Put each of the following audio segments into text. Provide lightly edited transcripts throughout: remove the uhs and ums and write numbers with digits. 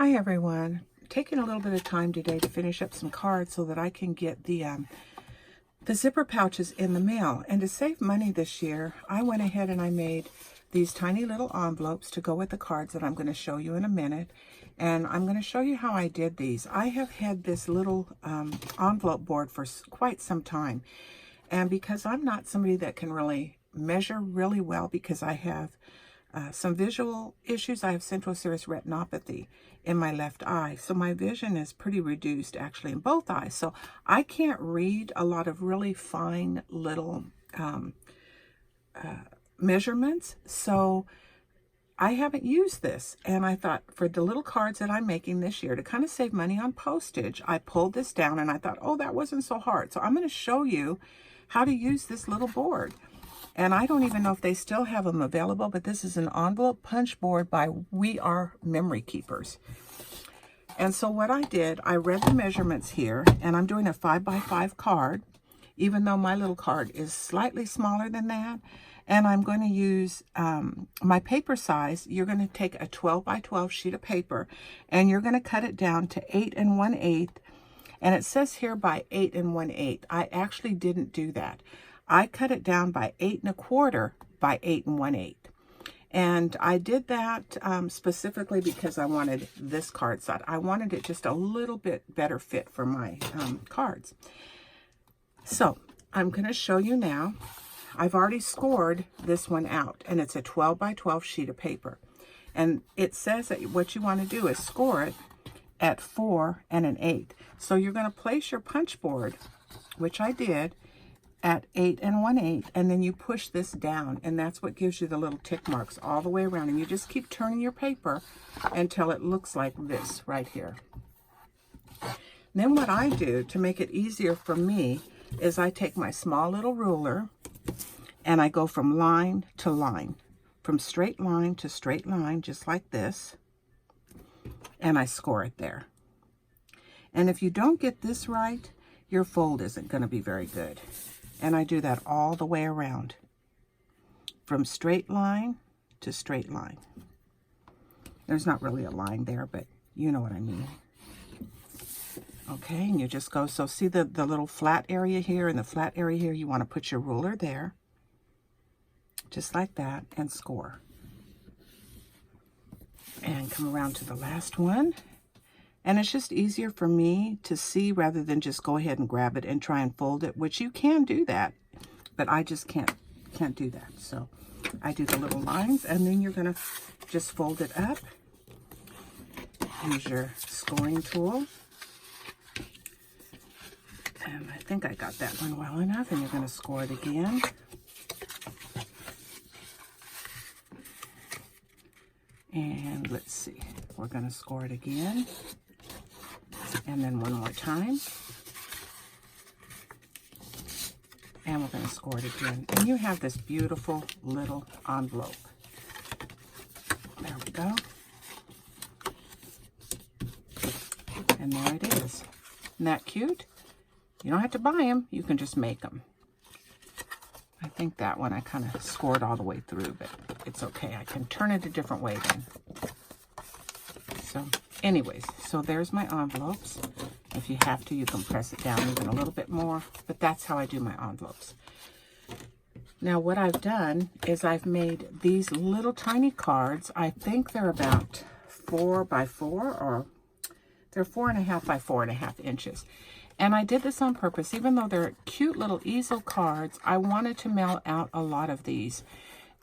Hi everyone. Taking a little bit of time today to finish up some cards so that I can get the zipper pouches in the mail. And to save money this year, I went ahead and I made these tiny little envelopes to go with the cards that I'm going to show you in a minute. And I'm going to show you how I did these. I have had this little envelope board for quite some time. And because I'm not somebody that can really measure really well because I have some visual issues. I have central serous retinopathy in my left eye. So my vision is pretty reduced actually in both eyes. So I can't read a lot of really fine little measurements. So I haven't used this. And I thought for the little cards that I'm making this year to kind of save money on postage, I pulled this down and I thought, oh, that wasn't so hard. So I'm going to show you how to use this little board. And I don't even know if they still have them available, but this is an envelope punch board by We Are Memory Keepers. And so what I did, I read the measurements here, and I'm doing a 5x5 card, even though my little card is slightly smaller than that. And I'm going to use my paper size. You're going to take a 12x12 sheet of paper, and you're going to cut it down to 8 1/8. And it says here by 8 1/8. I actually didn't do that. I cut it down by 8 1/4 by 8 1/8. And I did that specifically because I wanted this card set. I wanted it just a little bit better fit for my cards. So I'm going to show you now. I've already scored this one out, and it's a 12x12 sheet of paper. And it says that what you want to do is score it at 4 1/8. So you're going to place your punch board, which I did, at 8 1/8, and then you push this down, and that's what gives you the little tick marks all the way around. And you just keep turning your paper until it looks like this right here. Then what I do to make it easier for me is I take my small little ruler and I go from line to line, from straight line to straight line, just like this, and I score it there. And if you don't get this right, your fold isn't going to be very good. And I do that all the way around, from straight line to straight line. There's not really a line there, but you know what I mean. Okay, and you just go, so see the little flat area here and the flat area here, you want to put your ruler there, just like that, and score. And come around to the last one. And it's just easier for me to see rather than just go ahead and grab it and try and fold it, which you can do that, but I just can't do that. So I do the little lines, and then you're going to just fold it up. Use your scoring tool. And I think I got that one well enough, and you're going to score it again. And let's see, we're going to score it again. And then one more time. And we're going to score it again. And you have this beautiful little envelope. There we go. And there it is. Isn't that cute? You don't have to buy them. You can just make them. I think that one I kind of scored all the way through, but it's okay. I can turn it a different way then. So anyways, so there's my envelopes. If you have to, you can press it down even a little bit more, but that's how I do my envelopes. Now what I've done is I've made these little tiny cards. I think they're about 4x4, or they're 4.5 by 4.5 inches. And I did this on purpose. Even though they're cute little easel cards, I wanted to mail out a lot of these.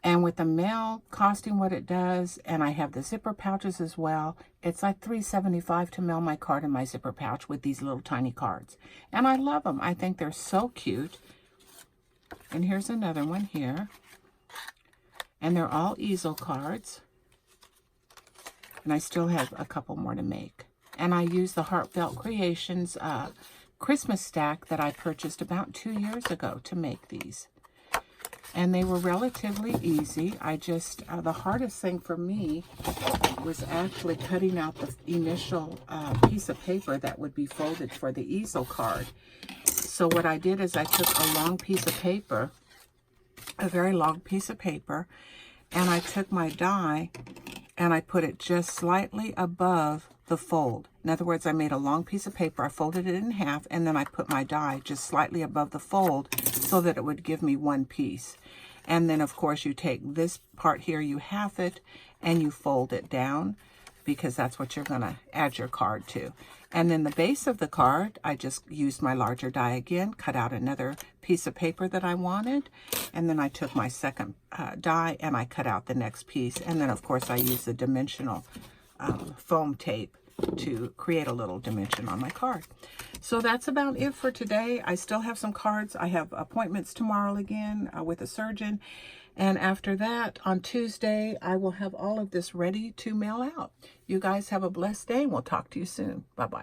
And with the mail costing what it does, and I have the zipper pouches as well, it's like $3.75 to mail my card in my zipper pouch with these little tiny cards. And I love them. I think they're so cute. And here's another one here. And they're all easel cards. And I still have a couple more to make. And I use the Heartfelt Creations Christmas stack that I purchased about 2 years ago to make these. And they were relatively easy. I just, the hardest thing for me was actually cutting out the initial piece of paper that would be folded for the easel card. So what I did is I took a long piece of paper, a very long piece of paper, and I took my die and I put it just slightly above the fold. In other words, I made a long piece of paper, I folded it in half, and then I put my die just slightly above the fold so that it would give me one piece. And then, of course, you take this part here, you half it, and you fold it down, because that's what you're going to add your card to. And then the base of the card, I just used my larger die again, cut out another piece of paper that I wanted, and then I took my second die and I cut out the next piece. And then, of course, I used the dimensional foam tape to create a little dimension on my card. So that's about it for today. I still have some cards. I have appointments tomorrow again with a surgeon. And after that, on Tuesday, I will have all of this ready to mail out. You guys have a blessed day, and we'll talk to you soon. Bye-bye.